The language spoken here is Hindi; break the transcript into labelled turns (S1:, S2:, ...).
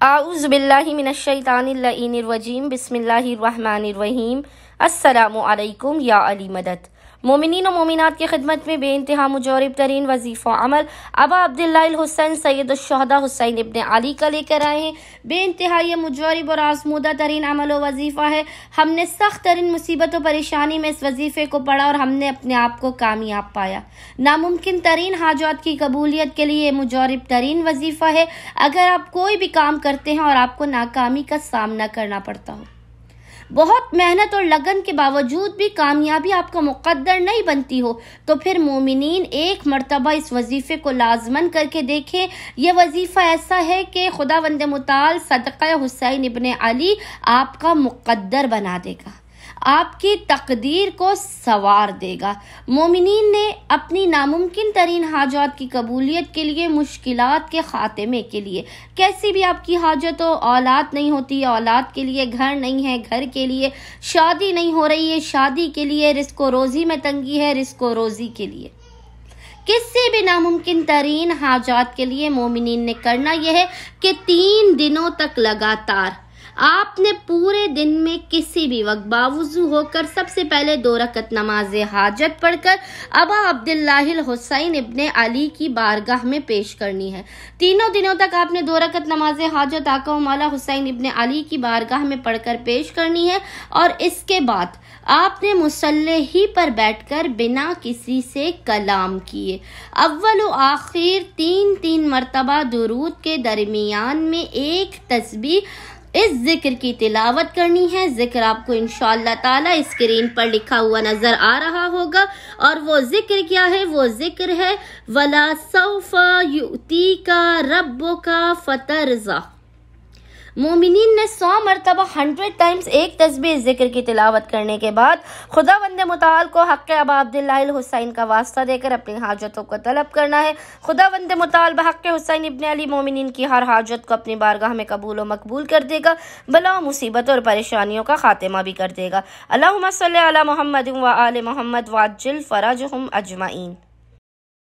S1: आऊज़ु बिल्लाहि मिनश्शैतानिर रजीम बिस्मिल्लाहिर रहमानिर रहीम। अस्सलामु अलैकुम या अली मदद। मोमिनीन और मोमिनात की खिदमत में बेइंतहा मुजरिब तरीन वजीफ़ा अमल अबा अब्दुल्लाह हुसैन सैयदुश्शहदा हुसैन इब्न अली का लेकर आए हैं। बेइंतहा ये मुजरिब और आज़मूदा तरीन अमल व वजीफ़ा है। हमने सख्त तरीन मुसीबत और परेशानी में इस वजीफ़े को पढ़ा और हमने अपने आप को कामयाब पाया। नामुमकिन तरीन हाजात की कबूलियत के लिए मुजरिब तरीन वजीफ़ा है। अगर आप कोई भी काम करते हैं और आपको नाकामी का सामना करना पड़ता हो, बहुत मेहनत और लगन के बावजूद भी कामयाबी आपका मुक़द्दर नहीं बनती हो, तो फिर मोमिनीन एक मर्तबा इस वजीफ़े को लाजमन करके देखें। यह वजीफ़ा ऐसा है कि खुदावंद मुताल सदक़ा हुसैन इब्न अली आपका मुक़द्दर बना देगा, आपकी तकदीर को सवार देगा। मोमिनीन ने अपनी नामुमकिन तरीन हाजात की कबूलियत के लिए, मुश्किलात के ख़ात्मे के लिए, कैसी भी आपकी हाजत हो, औलाद नहीं होती है औलाद के लिए, घर नहीं है घर के लिए, शादी नहीं हो रही है शादी के लिए, रिज़्क़ व रोज़ी में तंगी है रिज़्क़ व रोज़ी के लिए, किसी भी नामुमकिन तरीन हाजात के लिए मोमिनीन ने करना यह है कि 3 दिनों तक लगातार आपने पूरे दिन में किसी भी वक्त बावुज़ू होकर सबसे पहले 2 रकत नमाज हाजत पढ़कर अबा अब्दुल्लाह हुसैन इब्न अली की बारगाह में पेश करनी है। 3 दिनों तक आपने 2 रकत नमाज हाजत आका व मौला हुसैन इब्न अली की बारगाह में पढ़कर पेश करनी है और इसके बाद आपने मुसल्ले ही पर बैठकर बिना किसी से कलाम किए अव्वल व आखिर 3 मरतबा दुरूद के दरमियान में एक तस्बीह इस जिक्र की तिलावत करनी है। जिक्र आपको इंशाअल्लाह ताला स्क्रीन पर लिखा हुआ नजर आ रहा होगा और वो जिक्र क्या है? वो जिक्र है वला सौफा युतीका रब्बुका फतरज़ा। मोमिनीन ने 100 मरतबा 100 टाइम्स एक तस्बीह जिक्र की तिलावत करने के बाद खुदावंद मुताल को हक़ अबा अब्दुल्लाह हुसैन का वास्ता देकर अपनी हाजतों को तलब करना है। खुदावंद मुताल बहक़ हुसैन इब्न अली मोमिनीन की हर हाजत को अपनी बारगाह में कबूल व मकबूल कर देगा, बला मुसीबत और परेशानियों का खात्मा भी कर देगा। अल्लाहुम्मा सल्लि अला मुहम्मद व आले मुहम्मद वअज्जिल फ़रजहुम अजमईन।